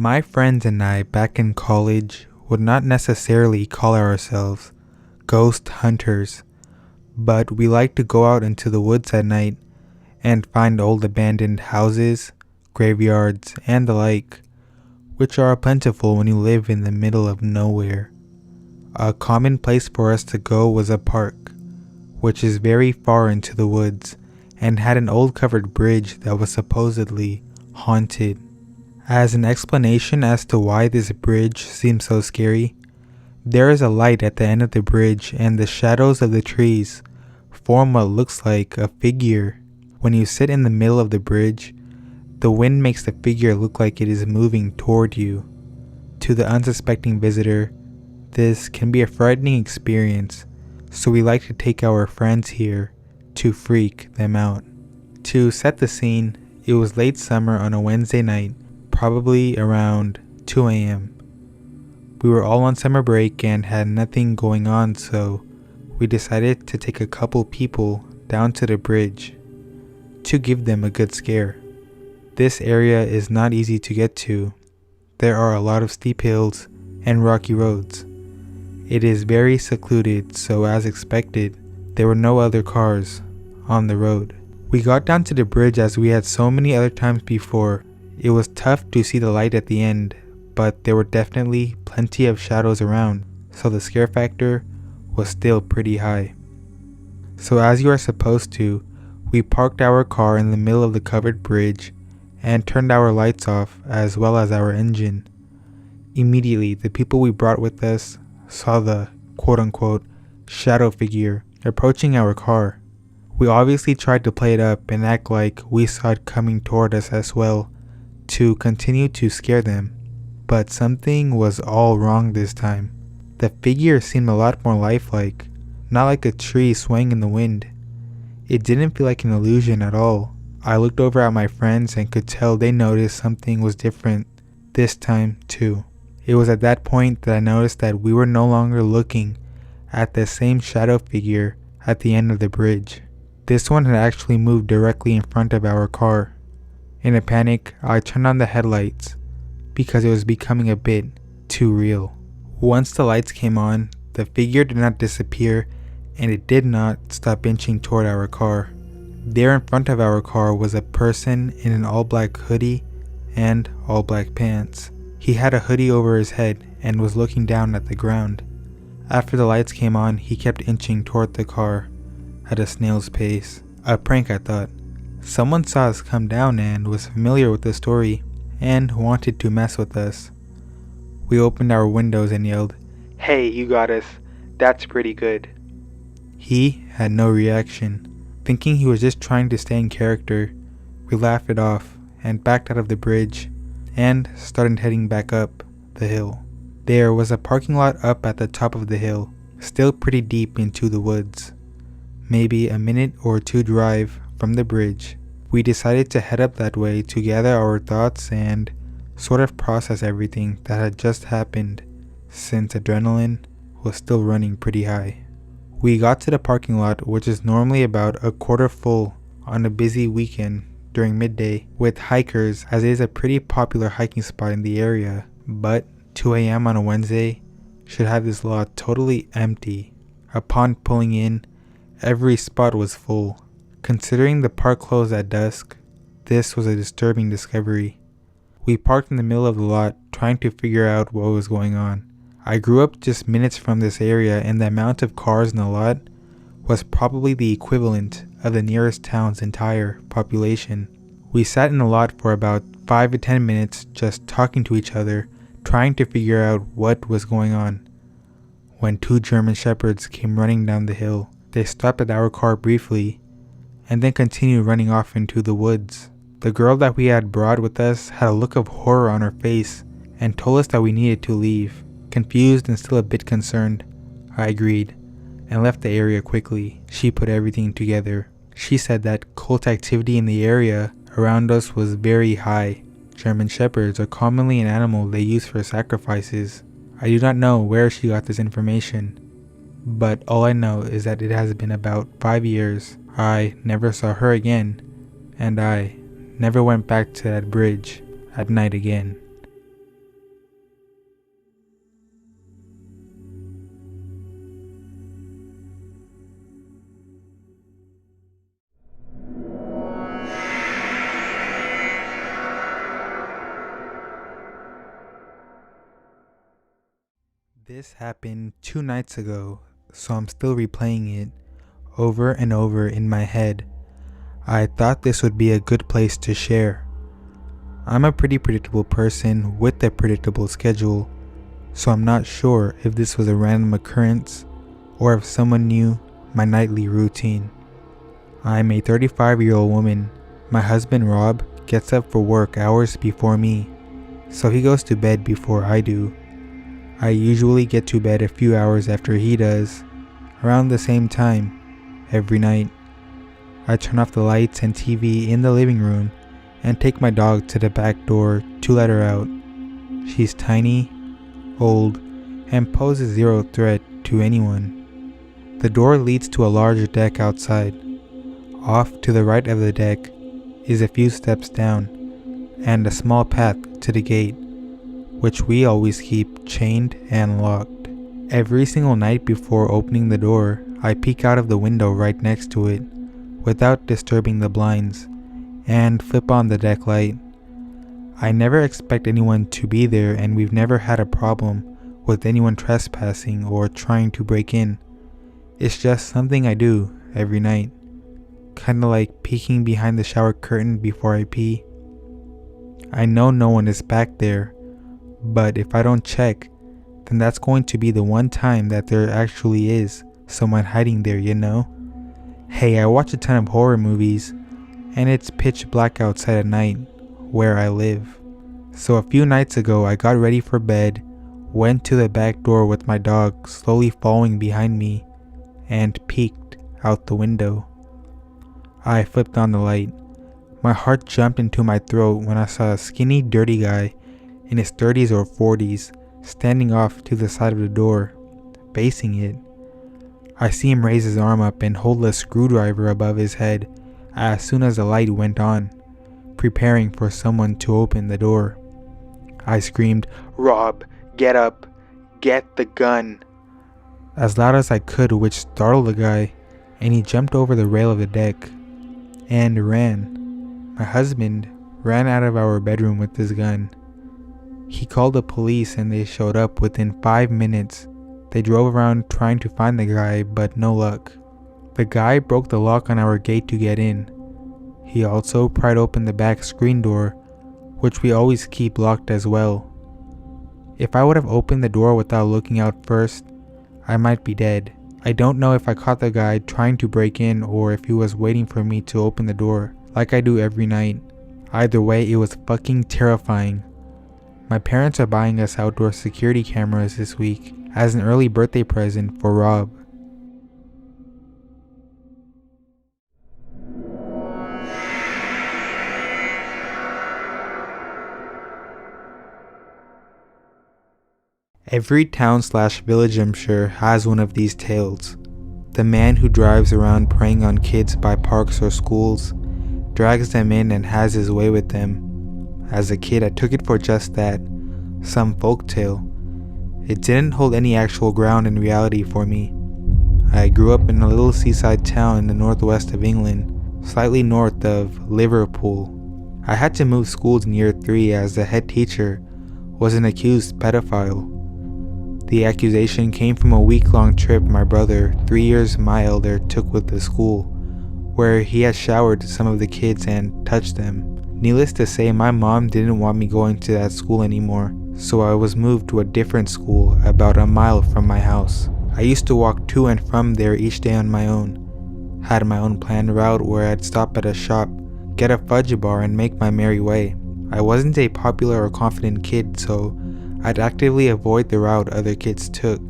My friends and I back in college would not necessarily call ourselves ghost hunters, but we like to go out into the woods at night and find old abandoned houses, graveyards, and the like, which are plentiful when you live in the middle of nowhere. A common place for us to go was a park, which is very far into the woods and had an old covered bridge that was supposedly haunted. As an explanation as to why this bridge seems so scary, there is a light at the end of the bridge and the shadows of the trees form what looks like a figure. When you sit in the middle of the bridge, the wind makes the figure look like it is moving toward you. To the unsuspecting visitor, this can be a frightening experience, so we like to take our friends here to freak them out. To set the scene, it was late summer on a Wednesday night, probably around 2 a.m. We were all on summer break and had nothing going on, so we decided to take a couple people down to the bridge to give them a good scare. This area is not easy to get to. There are a lot of steep hills and rocky roads. It is very secluded, so as expected, there were no other cars on the road. We got down to the bridge as we had so many other times before. It was tough to see the light at the end, but there were definitely plenty of shadows around, so the scare factor was still pretty high. So as you are supposed to, we parked our car in the middle of the covered bridge and turned our lights off as well as our engine. Immediately, the people we brought with us saw the quote-unquote shadow figure approaching our car. We obviously tried to play it up and act like we saw it coming toward us as well to continue to scare them. But something was all wrong this time. The figure seemed a lot more lifelike, not like a tree swaying in the wind. It didn't feel like an illusion at all. I looked over at my friends and could tell they noticed something was different this time too. It was at that point that I noticed that we were no longer looking at the same shadow figure at the end of the bridge. This one had actually moved directly in front of our car. In a panic, I turned on the headlights because it was becoming a bit too real. Once the lights came on, the figure did not disappear and it did not stop inching toward our car. There in front of our car was a person in an all-black hoodie and all-black pants. He had a hoodie over his head and was looking down at the ground. After the lights came on, he kept inching toward the car at a snail's pace. A prank, I thought. Someone saw us come down and was familiar with the story and wanted to mess with us. We opened our windows and yelled, "Hey, you got us. That's pretty good." He had no reaction. Thinking he was just trying to stay in character, we laughed it off and backed out of the bridge and started heading back up the hill. There was a parking lot up at the top of the hill, still pretty deep into the woods. Maybe a minute or two drive from the bridge. We decided to head up that way to gather our thoughts and sort of process everything that had just happened, since adrenaline was still running pretty high. We got to the parking lot, which is normally about a quarter full on a busy weekend during midday with hikers, as it is a pretty popular hiking spot in the area, but 2 a.m. on a Wednesday should have this lot totally empty. Upon pulling in, every spot was full. Considering the park closed at dusk, this was a disturbing discovery. We parked in the middle of the lot, trying to figure out what was going on. I grew up just minutes from this area, and the amount of cars in the lot was probably the equivalent of the nearest town's entire population. We sat in the lot for about 5 to 10 minutes just talking to each other, trying to figure out what was going on, when 2 German shepherds came running down the hill. They stopped at our car briefly and then continued running off into the woods. The girl that we had brought with us had a look of horror on her face and told us that we needed to leave. Confused and still a bit concerned, I agreed and left the area quickly. She put everything together. She said that cult activity in the area around us was very high. German shepherds are commonly an animal they use for sacrifices. I do not know where she got this information, but all I know is that it has been about 5 years. I never saw her again, and I never went back to that bridge at night again. This happened 2 nights ago, so I'm still replaying it over and over in my head. I thought this would be a good place to share. I'm a pretty predictable person with a predictable schedule, so I'm not sure if this was a random occurrence or if someone knew my nightly routine. I'm a 35-year-old woman. My husband Rob gets up for work hours before me, so he goes to bed before I do. I usually get to bed a few hours after he does, around the same time, every night. I turn off the lights and TV in the living room and take my dog to the back door to let her out. She's tiny, old, and poses zero threat to anyone. The door leads to a large deck outside. Off to the right of the deck is a few steps down and a small path to the gate, which we always keep chained and locked. Every single night before opening the door, I peek out of the window right next to it, without disturbing the blinds, and flip on the deck light. I never expect anyone to be there, and we've never had a problem with anyone trespassing or trying to break in. It's just something I do every night, kinda like peeking behind the shower curtain before I pee. I know no one is back there, but if I don't check, then that's going to be the one time that there actually is someone hiding there, you know? Hey, I watch a ton of horror movies, and it's pitch black outside at night where I live. So a few nights ago, I got ready for bed, went to the back door with my dog slowly following behind me, and peeked out the window. I flipped on the light. My heart jumped into my throat when I saw a skinny, dirty guy in his 30s or 40s standing off to the side of the door, facing it. I see him raise his arm up and hold a screwdriver above his head as soon as the light went on, preparing for someone to open the door. I screamed, "Rob, get up, get the gun," as loud as I could, which startled the guy, and he jumped over the rail of the deck and ran. My husband ran out of our bedroom with his gun. He called the police and they showed up within 5 minutes. They drove around trying to find the guy, but no luck. The guy broke the lock on our gate to get in. He also pried open the back screen door, which we always keep locked as well. If I would have opened the door without looking out first, I might be dead. I don't know if I caught the guy trying to break in or if he was waiting for me to open the door, like I do every night. Either way, it was fucking terrifying. My parents are buying us outdoor security cameras this week as an early birthday present for Rob. Every town/village, I'm sure, has one of these tales. The man who drives around preying on kids by parks or schools, drags them in and has his way with them. As a kid, I took it for just that, some folktale. It didn't hold any actual ground in reality for me. I grew up in a little seaside town in the northwest of England, slightly north of Liverpool. I had to move schools in year 3 as the head teacher was an accused pedophile. The accusation came from a week-long trip my brother, 3 years my elder, took with the school, where he had showered some of the kids and touched them. Needless to say, my mom didn't want me going to that school anymore, so I was moved to a different school about a mile from my house. I used to walk to and from there each day on my own. Had my own planned route where I'd stop at a shop, get a fudge bar, and make my merry way. I wasn't a popular or confident kid, so I'd actively avoid the route other kids took.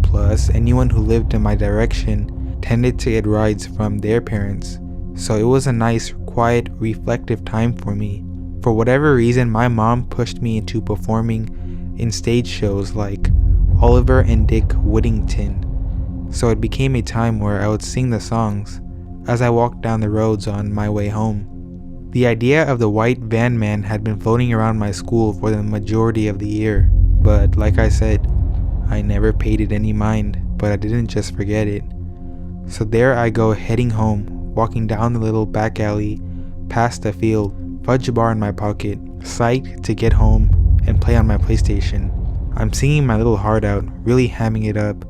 Plus, anyone who lived in my direction tended to get rides from their parents, so it was a nice, quiet, reflective time for me. For whatever reason, my mom pushed me into performing in stage shows like Oliver and Dick Whittington, so it became a time where I would sing the songs as I walked down the roads on my way home. The idea of the white van man had been floating around my school for the majority of the year, but like I said, I never paid it any mind, but I didn't just forget it. So there I go, heading home, walking down the little back alley, past the field, fudge bar in my pocket, psyched to get home and play on my PlayStation. I'm singing my little heart out, really hamming it up,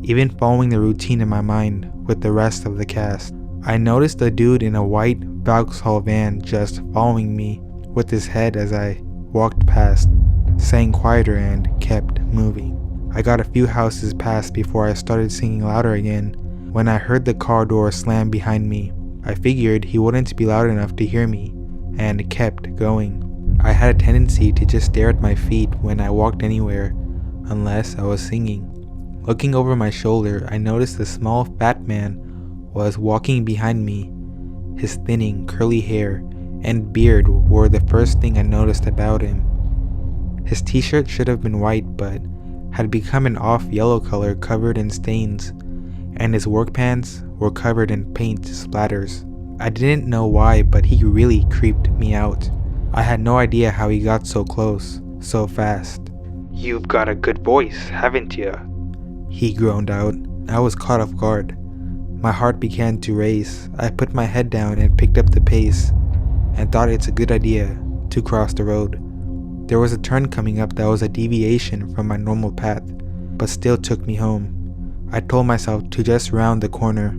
even following the routine in my mind with the rest of the cast. I noticed a dude in a white Vauxhall van just following me with his head as I walked past, saying quieter and kept moving. I got a few houses past before I started singing louder again when I heard the car door slam behind me. I figured he wouldn't be loud enough to hear me and kept going. I had a tendency to just stare at my feet when I walked anywhere, unless I was singing. Looking over my shoulder, I noticed a small fat man was walking behind me. His thinning, curly hair and beard were the first thing I noticed about him. His t-shirt should have been white but had become an off yellow color covered in stains, and his work pants were covered in paint splatters. I didn't know why, but he really creeped me out. I had no idea how he got so close, so fast. "You've got a good voice, haven't you?" he groaned out. I was caught off guard. My heart began to race. I put my head down and picked up the pace, and thought it's a good idea to cross the road. There was a turn coming up that was a deviation from my normal path, but still took me home. I told myself to just round the corner.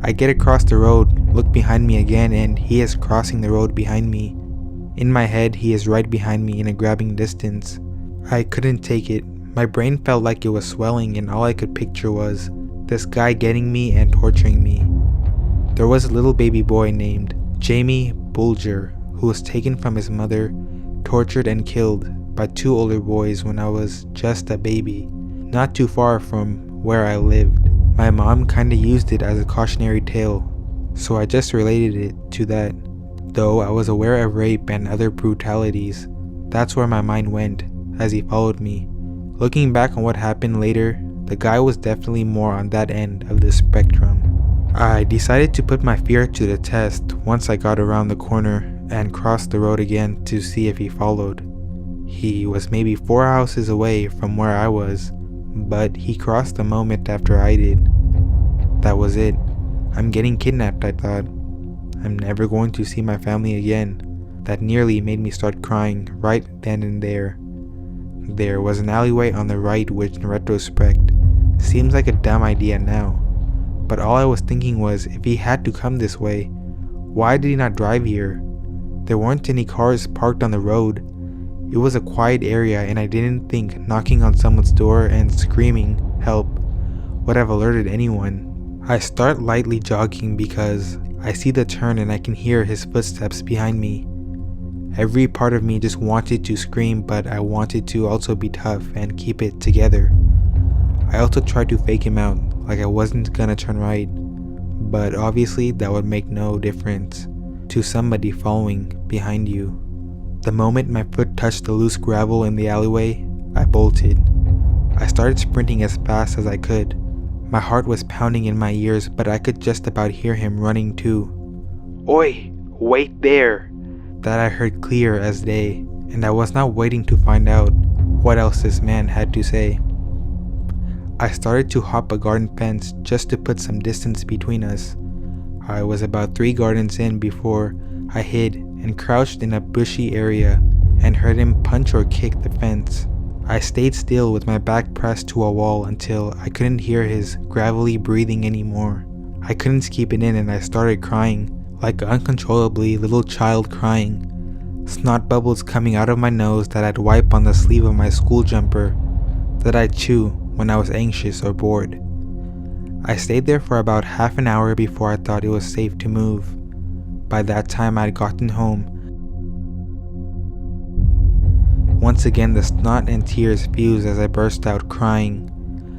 I get across the road, look behind me again, and he is crossing the road behind me. In my head, he is right behind me in a grabbing distance. I couldn't take it. My brain felt like it was swelling, and all I could picture was this guy getting me and torturing me. There was a little baby boy named Jamie Bulger who was taken from his mother, tortured and killed by two older boys when I was just a baby, not too far from where I lived. My mom kinda used it as a cautionary tale, so I just related it to that. Though I was aware of rape and other brutalities, that's where my mind went as he followed me. Looking back on what happened later, the guy was definitely more on that end of the spectrum. I decided to put my fear to the test once I got around the corner and crossed the road again to see if he followed. He was maybe 4 houses away from where I was, but he crossed the moment after I did. That was it. I'm getting kidnapped, I thought. I'm never going to see my family again. That nearly made me start crying right then and there. There was an alleyway on the right, which in retrospect seems like a dumb idea now. But all I was thinking was, if he had to come this way, why did he not drive here? There weren't any cars parked on the road. It was a quiet area, and I didn't think knocking on someone's door and screaming help would have alerted anyone. I start lightly jogging because I see the turn and I can hear his footsteps behind me. Every part of me just wanted to scream, but I wanted to also be tough and keep it together. I also tried to fake him out, like I wasn't gonna turn right, but obviously that would make no difference to somebody following behind you. The moment my foot touched the loose gravel in the alleyway, I bolted. I started sprinting as fast as I could. My heart was pounding in my ears, but I could just about hear him running too. "Oi, wait there!" That I heard clear as day, and I was not waiting to find out what else this man had to say. I started to hop a garden fence just to put some distance between us. I was about 3 gardens in before I hid and crouched in a bushy area and heard him punch or kick the fence. I stayed still with my back pressed to a wall until I couldn't hear his gravelly breathing anymore. I couldn't keep it in and I started crying, like an uncontrollably little child crying. Snot bubbles coming out of my nose that I'd wipe on the sleeve of my school jumper that I'd chew when I was anxious or bored. I stayed there for about half an hour before I thought it was safe to move. By that time I'd gotten home. Once again the snot and tears fused as I burst out crying.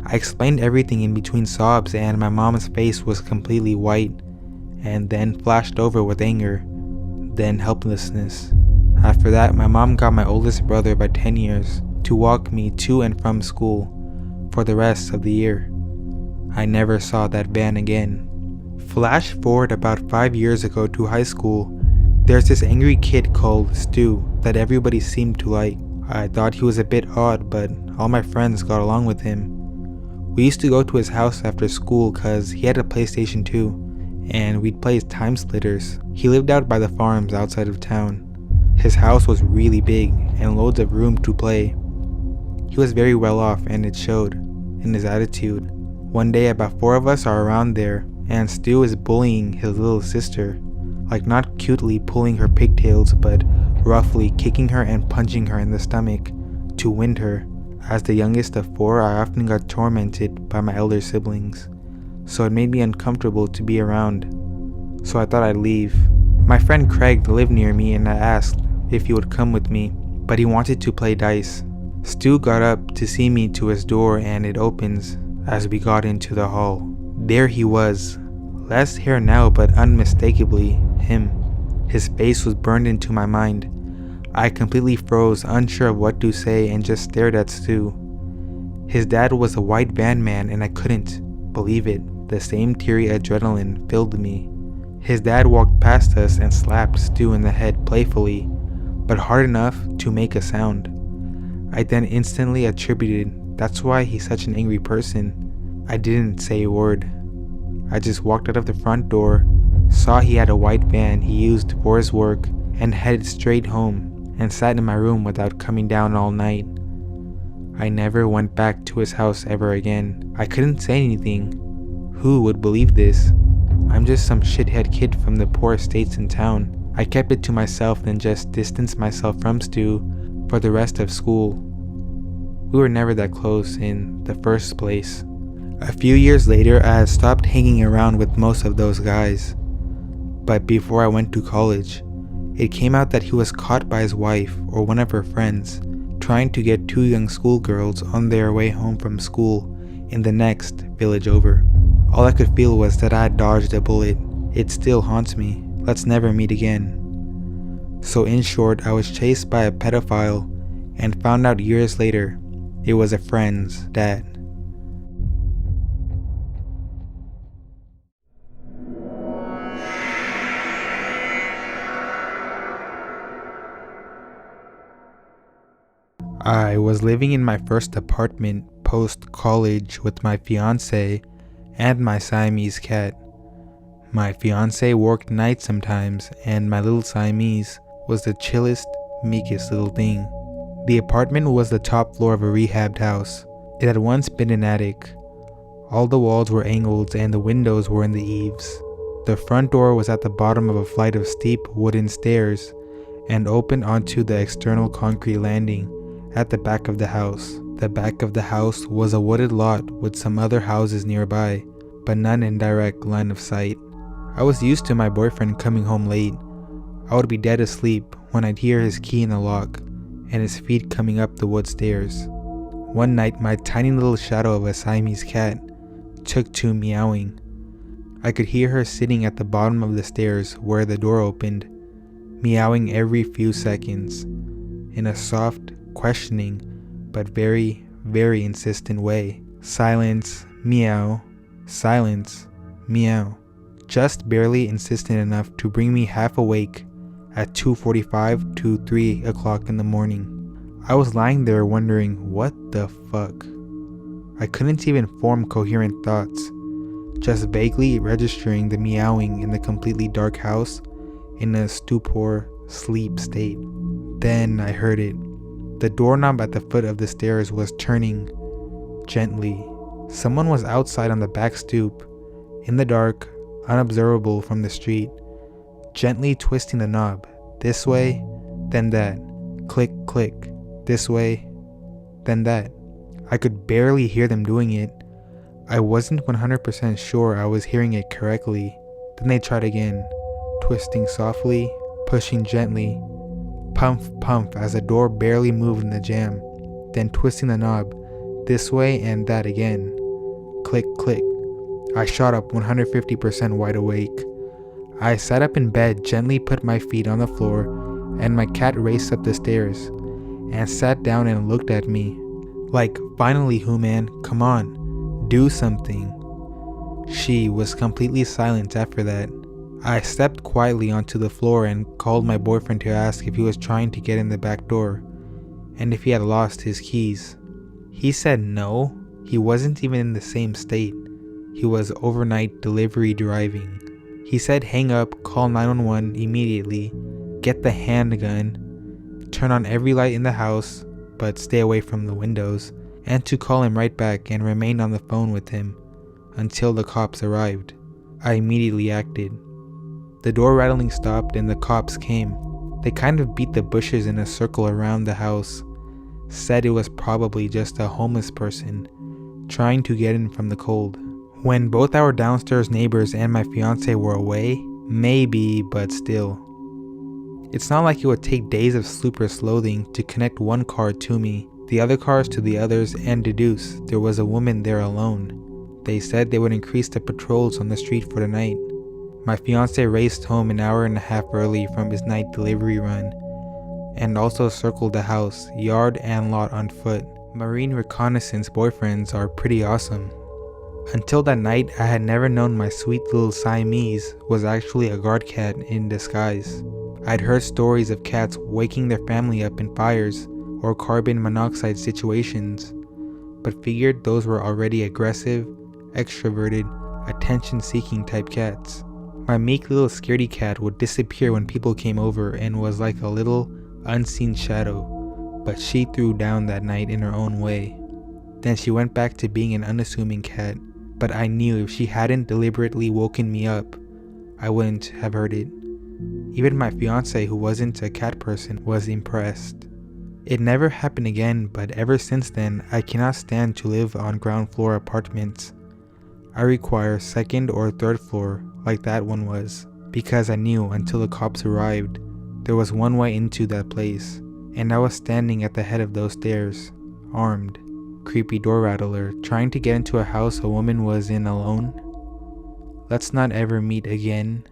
I explained everything in between sobs and my mom's face was completely white and then flashed over with anger, then helplessness. After that, my mom got my oldest brother by 10 years to walk me to and from school for the rest of the year. I never saw that van again. Flash forward about 5 years ago to high school. There's this angry kid called Stu that everybody seemed to like. I thought he was a bit odd, but all my friends got along with him. We used to go to his house after school cause he had a PlayStation 2, and we'd play Time Splitters. He lived out by the farms outside of town. His house was really big and loads of room to play. He was very well off and it showed in his attitude. One day about 4 of us are around there and Stu is bullying his little sister. Like not cutely pulling her pigtails but roughly kicking her and punching her in the stomach to wind her. As the youngest of 4, I often got tormented by my elder siblings, so it made me uncomfortable to be around, so I thought I'd leave. My friend Craig lived near me and I asked if he would come with me, but he wanted to play dice. Stu got up to see me to his door and it opens as we got into the hall. There he was, less hair now but unmistakably him. His face was burned into my mind. I completely froze, unsure of what to say, and just stared at Stu. His dad was a white van man and I couldn't believe it. The same teary adrenaline filled me. His dad walked past us and slapped Stu in the head playfully, but hard enough to make a sound. I then instantly attributed that's why he's such an angry person. I didn't say a word. I just walked out of the front door, saw he had a white van he used for his work, and headed straight home and sat in my room without coming down all night. I never went back to his house ever again. I couldn't say anything. Who would believe this? I'm just some shithead kid from the poor estates in town. I kept it to myself then just distanced myself from Stu for the rest of school. We were never that close in the first place. A few years later, I had stopped hanging around with most of those guys. But before I went to college, it came out that he was caught by his wife or one of her friends trying to get 2 young schoolgirls on their way home from school in the next village over. All I could feel was that I had dodged a bullet. It still haunts me. Let's never meet again. So in short, I was chased by a pedophile and found out years later it was a friend's dad. I was living in my first apartment post-college with my fiance and my Siamese cat. My fiance worked nights sometimes and my little Siamese was the chillest, meekest little thing. The apartment was the top floor of a rehabbed house. It had once been an attic. All the walls were angled and the windows were in the eaves. The front door was at the bottom of a flight of steep wooden stairs and opened onto the external concrete landing at the back of the house. The back of the house was a wooded lot with some other houses nearby, but none in direct line of sight. I was used to my boyfriend coming home late. I would be dead asleep when I'd hear his key in the lock and his feet coming up the wood stairs. One night, my tiny little shadow of a Siamese cat took to meowing. I could hear her sitting at the bottom of the stairs where the door opened, meowing every few seconds in a soft, questioning, but very, very insistent way. Silence, meow, silence, meow. Just barely insistent enough to bring me half awake at 2:45 to 3 o'clock in the morning. I was lying there wondering what the fuck. I couldn't even form coherent thoughts, just vaguely registering the meowing in the completely dark house in a stupor sleep state. Then I heard it. The doorknob at the foot of the stairs was turning gently. Someone was outside on the back stoop, in the dark, unobservable from the street, gently twisting the knob, this way, then that, click, click, this way, then that. I could barely hear them doing it. I wasn't 100% sure I was hearing it correctly. Then they tried again, twisting softly, pushing gently, pump, pump as the door barely moved in the jam, then twisting the knob, this way and that again. Click, click. I shot up 150% wide awake. I sat up in bed, gently put my feet on the floor, and my cat raced up the stairs and sat down and looked at me. Like, finally, Human, come on, do something. She was completely silent after that. I stepped quietly onto the floor and called my boyfriend to ask if he was trying to get in the back door and if he had lost his keys. He said no, he wasn't even in the same state. He was overnight delivery driving. He said hang up, call 911 immediately, get the handgun, turn on every light in the house, but stay away from the windows, and to call him right back and remain on the phone with him until the cops arrived. I immediately acted. The door rattling stopped and the cops came. They kind of beat the bushes in a circle around the house, said it was probably just a homeless person trying to get in from the cold. When both our downstairs neighbors and my fiance were away, maybe, but still. It's not like it would take days of sleepless loathing to connect one car to me, the other cars to the others, and deduce there was a woman there alone. They said they would increase the patrols on the street for the night. My fiance raced home an hour and a half early from his night delivery run, and also circled the house, yard and lot on foot. Marine reconnaissance boyfriends are pretty awesome. Until that night, I had never known my sweet little Siamese was actually a guard cat in disguise. I'd heard stories of cats waking their family up in fires or carbon monoxide situations, but figured those were already aggressive, extroverted, attention-seeking type cats. My meek little scaredy cat would disappear when people came over and was like a little unseen shadow, but she threw down that night in her own way. Then she went back to being an unassuming cat, but I knew if she hadn't deliberately woken me up, I wouldn't have heard it. Even my fiance, who wasn't a cat person, was impressed. It never happened again, but ever since then, I cannot stand to live on ground floor apartments. I require second or third floor, like that one was, because I knew until the cops arrived, there was one way into that place, and I was standing at the head of those stairs, armed, creepy door rattler, trying to get into a house a woman was in alone. Let's not ever meet again.